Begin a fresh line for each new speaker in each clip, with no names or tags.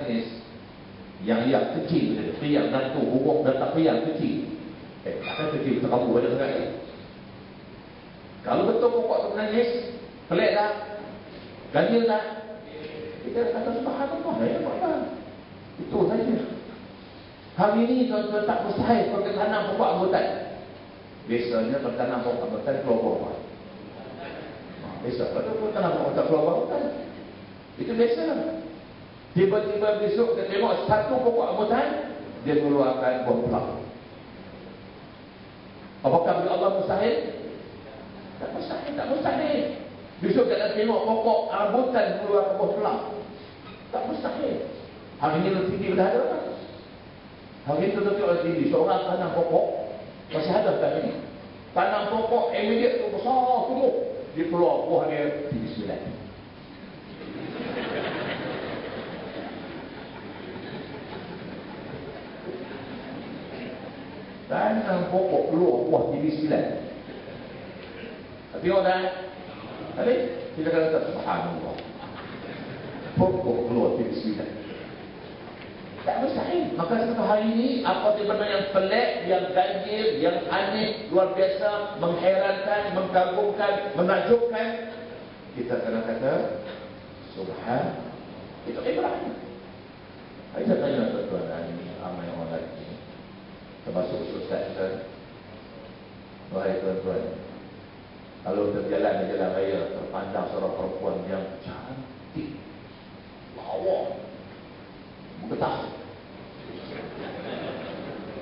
nangis, yang kecil, yang gantung, hubung dan tak yang kecil. Takkan kecil, terkamu ada sangat. Kalau betul pokok tu menangis, pelik tak? Ganjil tak? Kita kata subhanallah, ya apa? Itu saja. Hari ini tuan-tuan tak mustahil kalau kita tanam pokok rambutan. Biasanya kalau tanam pokok rambutan keluar buah. Biasa, kalau kita tanam pokok rambutan keluar rambutan. Itu biasa. Tiba-tiba besok kita tengok satu pokok rambutan, dia keluarkan buah pelang. Apakah bila Allah mustahil? Tak mustahil, tak mustahil. Besok kita tengok pokok rambutan keluarkan buah pelang. Tak mustahil. Hari ini lebih tinggi dah ada kan? Hari itu tetapi oleh diri seorang tanam pokok masih ada kan ini. Tanam pokok immediate tu besar tumbuh, dia keluar buah dia tinggi 9. Tanam pokok keluar buah tinggi 9. Tapi orang tadi kita kata subhanallah, pokok keluar tinggi 9. Tak mustahil. Maka satu hari ini apa benda yang pelik, yang ganjil, yang aneh, luar biasa, mengherankan, mengkagumkan, menakjubkan, kita kena kata subhan. Itu Ibrahim. Saya tanya tuan-tuan hari ini, ramai orang lagi, termasuk ustaz kita. Wahai tuan-tuan, kalau berjalan di jalan raya, terpandang seorang perempuan yang cantik, lawa, betah.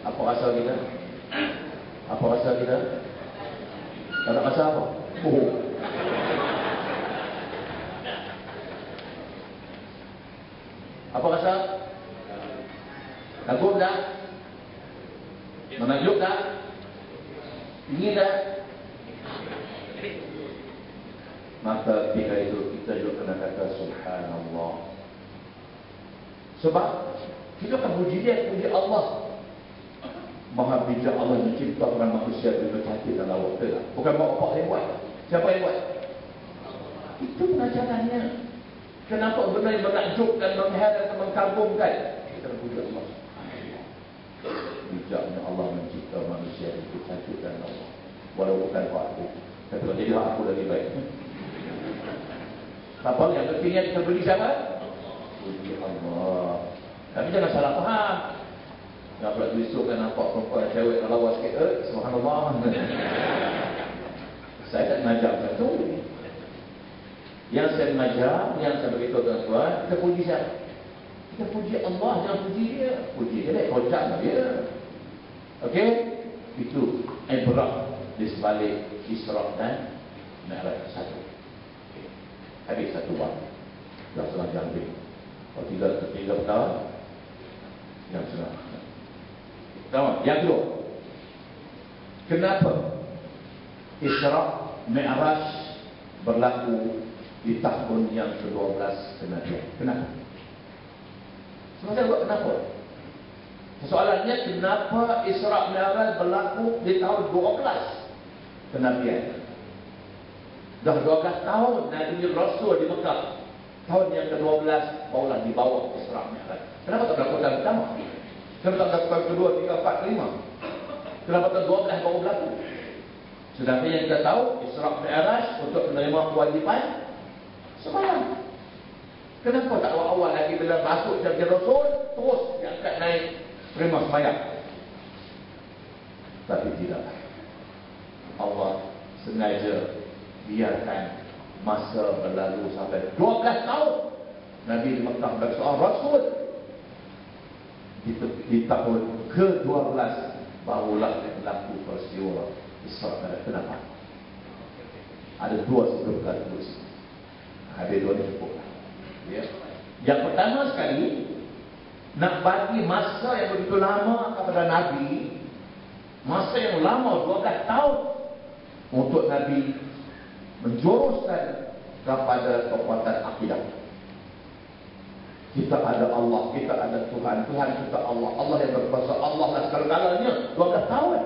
Apa rasa kita? Apa rasa kita? Tak nak rasa apa? Oh. Apa rasa? Kagum tak? Menakjub tak? Ingin tak? Maka ketika itu kita juga kena kata subhanallah. Sebab kita akan puji dia, puji Allah. Maha bijak Allah menciptakan manusia dengan cantik dan lawa. Bukan mak bapak yang buat. Siapa yang buat? Itu pengajarannya. Kenapa benda yang menakjubkan, mengherankan, mengkagumkan? Kita puji Allah. Bijaknya Allah mencipta manusia dengan cantik dan lawa. Walau bukan hak aku. Tapi jadi hak aku lebih baik. Apa yang pentingnya kita beri siapa? Puji Allah. Tapi jangan salah faham. Nak pula besok kan nampak perempuan cewek kalau lawa sikit, subhanallah. Saya tak mengajar macam tu. Yang saya mengajar, yang saya beritahu tuan-tuan, kita puji siapa? Kita puji Allah, jangan puji dia. Puji dia, dia kocak dia. Okey? Itu ibrah di sebalik Isra dan Mi'raj satu. Okay. Habis satu waktu. Dah setengah jam lebih. Kalau tiga tahun, jam setengah. Tahu? Yang kedua, kenapa Isra Mi'raj berlaku di tahun yang ke-12 kenabian? Kenapa? Sebenarnya buat kenapa? Soalannya, kenapa Isra Mi'raj berlaku di tahun 12 kenabian? Dah 12 tahun Nabi Rasul di Mekah. Tahun yang ke-12 barulah dibawa Isra Mi'raj. Kenapa tak berlaku tahun pertama? Kenapa tak berlaku kedua, 3, 4, 5? Kenapa tak 12 baru berlaku? Sedangkan yang kita tahu Isra Mi'raj untuk menerima kewajipan sembahyang. Kenapa tak awal-awal lagi bila masuk jadi Rasul terus diangkat naik terima sembahyang? Tapi tidak. Allah sengaja biarkan masa berlalu sampai 12 tahun Nabi di Mekah dan seorang Rasul. Di tahun ke-12 barulah berlaku peristiwa Isra Mi'raj. Kenapa? Ada dua sebab terus. Ada dua ni cukup. Ya. Yang pertama sekali, nak bagi masa yang begitu lama kepada Nabi, masa yang lama 12 tahun untuk Nabi menjuruskan kepada kekuatan akidah. Kita ada Allah, kita ada Tuhan, Tuhan kita Allah, Allah yang berkuasa, Allah dan segala-galanya. 12 tahun.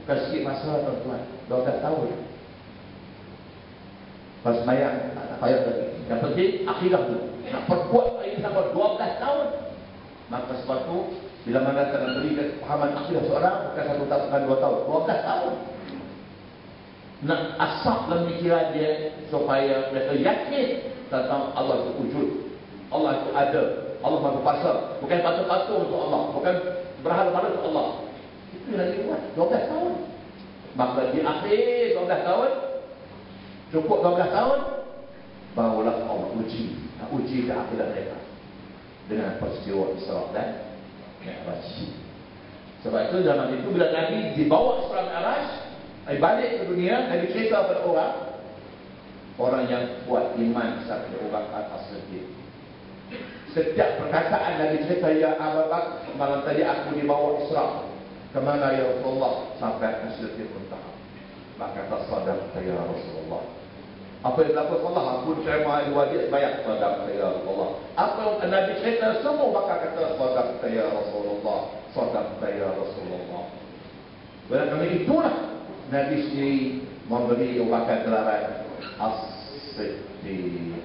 Bukan sikit masa tuan-tuan, 12 tahun. Pas sembahyang, tak payah lagi. Yang penting akidah tu. Nak perbuat ini sampai 12 tahun. Maka sebab tu bila mana kita nak berikan pahaman akidah seorang bukan 1 tahun, bukan 2 tahun, 12 tahun. Nak asap dalam fikiran dia supaya mereka yakin tentang Allah itu wujud, Allah itu ada, Allah maha kuasa, bukan patung-patung untuk Allah, bukan berhala-berhala untuk Allah. Itu yang dia buat 12 tahun. Maka di akhir 12 tahun, cukup 12 tahun, barulah Allah uji ke akidah mereka dengan peristiwa Isra dan Mi'raj. Sebab itu zaman itu bila Nabi dibawa Isra Mi'raj, balik ke dunia, Nabi cerita kepada orang yang buat iman sampai orang As-Siddiq. Setiap perkataan Nabi cerita, ya Abu Bakar, malam tadi aku dibawa Isra. Kemana ya Rasulullah? Sampai As-Siddiq Muntaha. Maka tasadaqta ya Rasulullah. Apa yang berlaku Allah, aku terima wajib bayar sadaqta ya Rasulullah. Apa yang Nabi cerita semua maka kata sadaqta ya Rasulullah, sadaqta ya Rasulullah. Kerana itulah Nabi sendiri memberi ubakan gelaran As-Siddiq.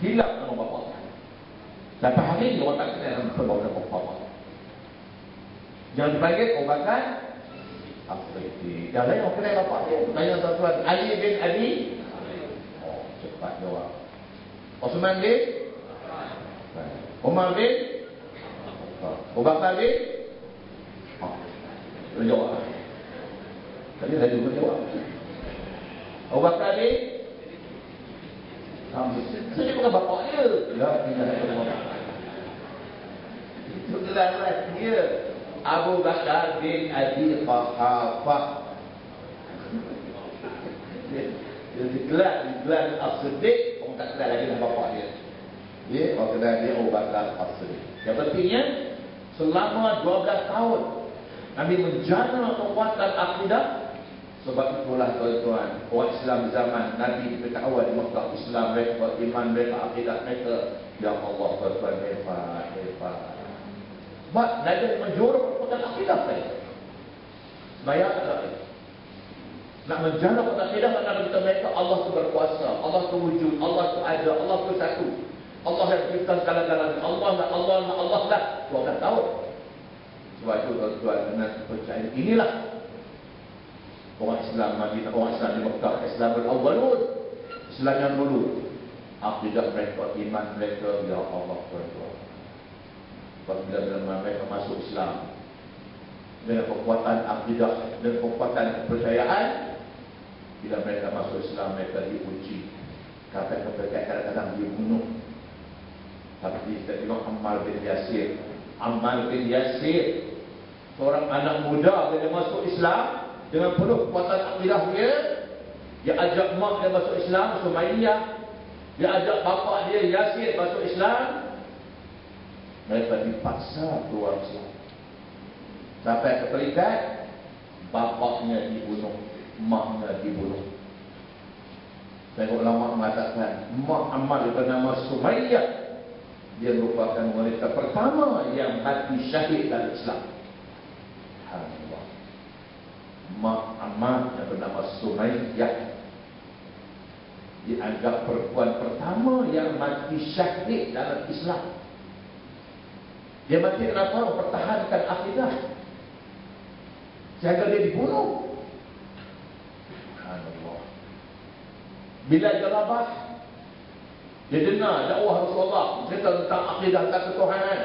Hilang nama bapa. Sampai hari ini orang tak kenal nama bapa. Jangan dipanggil ubakan As-Siddiq. Yang lain orang kenal bapa dia. Tanya tuan-tuan, Ali bin Abi. Oh, cepat jawab. Osman bin Umar bin Abu Bakar bin. Dia jawab. Tadi saya juga jawab. Abu Bakar bin. Saya bukan bapak dia. Ya, itu gelaran dia. Abu Bakar bin Abi Quhafah. Dia digelar As-Siddiq, orang tak kenal lagi dengan bapak dia. Dia orang kenal dia Abu Bakar As-Siddiq. Yang pentingnya selama 12 tahun Nabi menjana kekuatan akidah. Sebab itulah tuan-tuan, orang Islam zaman Nabi mereka awal di Mekah, Islam mereka, iman mereka, akidah mereka, ya Allah tuan-tuan, hebat. Sebab Nabi menjurus kekuatan akidah saya. Sebayang tak? Nak menjana kekuatan akidah kerana kita mereka Allah itu berkuasa, Allah itu wujud, Allah itu ada, Allah itu satu, Allah yang cipta segala-galanya, Allah lah. Tuan tahu. Sebab itu tuan-tuan dengan percaya inilah orang Islam Madinah, orang Islam di Mekah, Islam al-awwalun, Islam yang dulu. Akidah mereka, iman mereka, ya Allah tuan-tuan. Bila mereka masuk Islam dengan kekuatan akidah, dengan kekuatan kepercayaan, bila mereka masuk Islam mereka diuji. Kata-kata kadang-kadang dibunuh. Tapi kita tengok Ammar bin Yasir, seorang anak muda bila masuk Islam dengan penuh kekuatan akidah dia ajak mak dia masuk Islam, Sumayyah, dia ajak bapa dia Yasir masuk Islam. Mereka dipaksa keluar Islam. Sampai ke peringkat bapaknya dibunuh, maknya dibunuh. Tengok ulama mengatakan mak Ammar bernama Sumayyah, dia merupakan wanita pertama yang mati syahid dalam Islam. Alhamdulillah. Mak Ammar yang bernama Sumayyah dianggap perempuan pertama yang mati syahid dalam Islam. Dia mati kenapa? Mempertahankan akidah. Sehingga dia dibunuh. Subhanallah. Bila dia rabah, dia dengar dakwah Rasulullah cerita tentang akidah dan ketuhanan,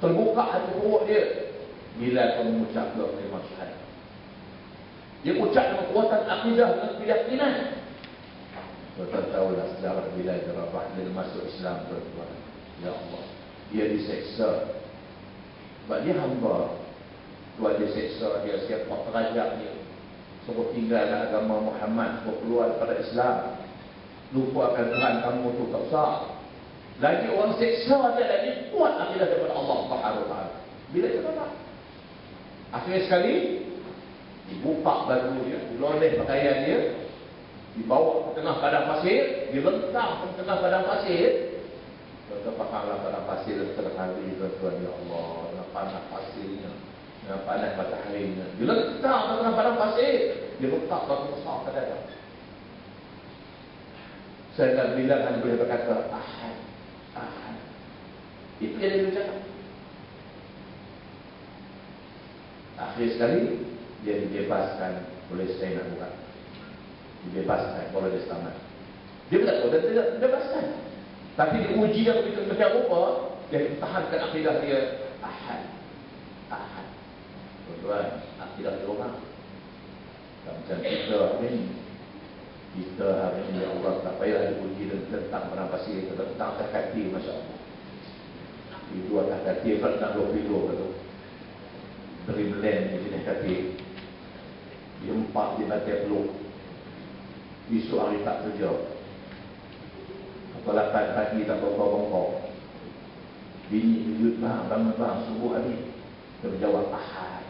terbuka hati perut dia. Bila dia mengucap kalimah syahadat, dia ucap dengan kekuatan akidah dan keyakinan. Tuan-tuan tahulah sejarah bila dia rabah, dia masuk Islam tuan-tuan. Ya Allah, dia diseksa. Sebab dia hamba. Tuan dia seksa, dia siap derajat dia. Suruh tinggal dalam agama Muhammad, suruh keluar daripada Islam. Lupa akan Tuhan kamu tu tak usah. Lagi orang seksa dia lagi kuat akidah daripada Allah Subhanahu wa taala. Bila dia rabah, akhirnya sekali dibuka baju dia, diloleh pakaian dia, dibawa ke tengah padang pasir, dilentang ke tengah padang pasir. Tuan-tuan fahamlah padang pasir setengah hari tuan-tuan, ya Allah, dengan panas pasirnya, dengan panas mataharinya, dilentang ke tengah padang pasir, dia letak batu besar ke dada. Saya nak bilang Anda boleh berkata Ahad, Ahad. Itu yang dia cakap. Akhir sekali dia dibebaskan oleh Sayyidina Abu Bakar. Dibebaskan oleh dia selamat. Dia tidak tidak dibebaskan. Tapi diuji dia begitu macam rupa, dia tahankan akidah dia Ahad. Ahad. Tuan-tuan, akidah dia orang. Macam kita hari ini. Kita hari ini, ya Allah, tak payah diuji tentang penapasi, tentang takati, Masya Allah. Itu adalah takati, tentang 20 kata. Dreamland ni jenis kati. Dia 4 di batai peluk. Esok hari tak kerja. Kepala pagi tak bongkok-bongkok. Bini kejut bangun bang, subuh hari. Dia berjawab Ahad.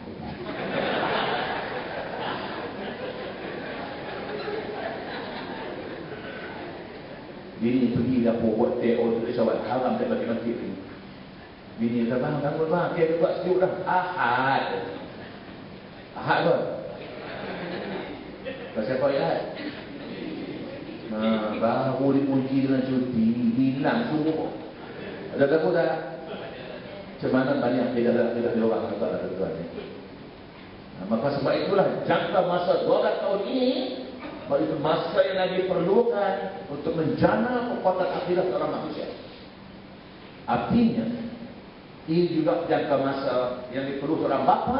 Bini pergi dapur buat teh untuk risawat haram dan bagi-bagi ni. Bini kata bang, bangun bang, dia buat sejuk dah. Ahad. Ahad apa? Pasal apa Ahad? Baru dipuji dengan cuti, hilang semua. Ada takut tak? Macam mana banyak tidak ada orang kata ada tuan ni. Maka sebab itulah jangka masa 12 tahun ini, itu masa yang lagi perlukan untuk menjana kekuatan akidah seorang manusia. Artinya, ini juga jangka masa yang diperlukan seorang bapa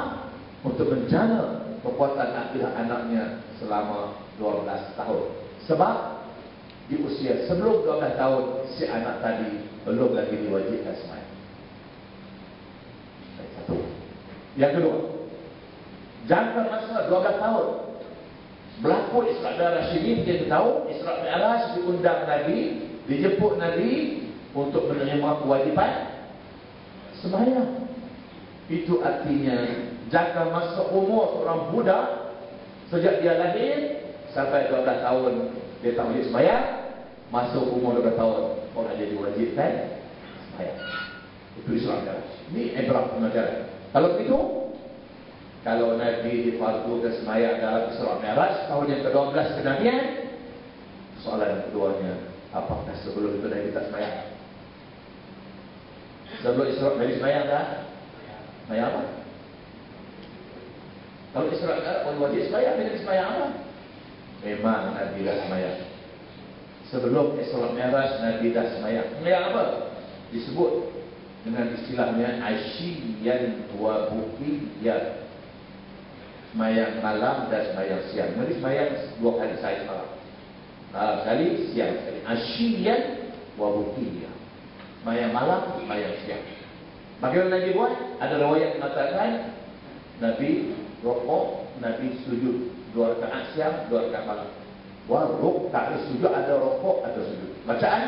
untuk menjana kekuatan akidah anaknya selama 12 tahun. Sebab di usia sebelum 12 tahun, si anak tadi belum lagi diwajibkan sembahyang. Satu. Yang kedua, jangka masa 12 tahun berlaku Isra' Mi'raj ini, kita tahu Isra' Mi'raj diundang Nabi, dijemput Nabi untuk menerima kewajipan sembahyang. Itu artinya jangka masa umur seorang budak sejak dia lahir sampai 12 tahun dia tak wajib sembahyang, masuk umur 12 tahun orang jadi diwajibkan sembahyang. Itu Isra' Mi'raj. Ini ibrah pengajaran. Kalau begitu, kalau Nabi difardukan sembahyang dalam Isra' Mi'raj tahun yang ke-12 kenabian, soalan keduanya, apakah sebelum itu Nabi tak sembahyang? Sebelum Isra' Nabi sembahyang dah? Sembahyang apa? Kalau Isra' Mi'raj wajib sembahyang, Nabi sembahyang apa? Memang Nabi dah sembahyang. Sebelum Isra' Mi'raj Nabi dah sembahyang. Sembahyang apa? Disebut dengan istilahnya Asyiyan wa Buqiyyan. Sembahyang malam dan sembahyang siang. Nabi sembahyang 2 kali sahaja malam. Malam sekali, siang sekali. Asyiyan wa Buqiyyan. Sembahyang malam, sembahyang siang. Bagaimana Nabi buat? Ada riwayat mengatakan Nabi rukuk, Nabi sujud 2 rakaat siang, 2 rakaat malam. Wa rukuk, sujud ada rukuk, ada sujud. Bacaan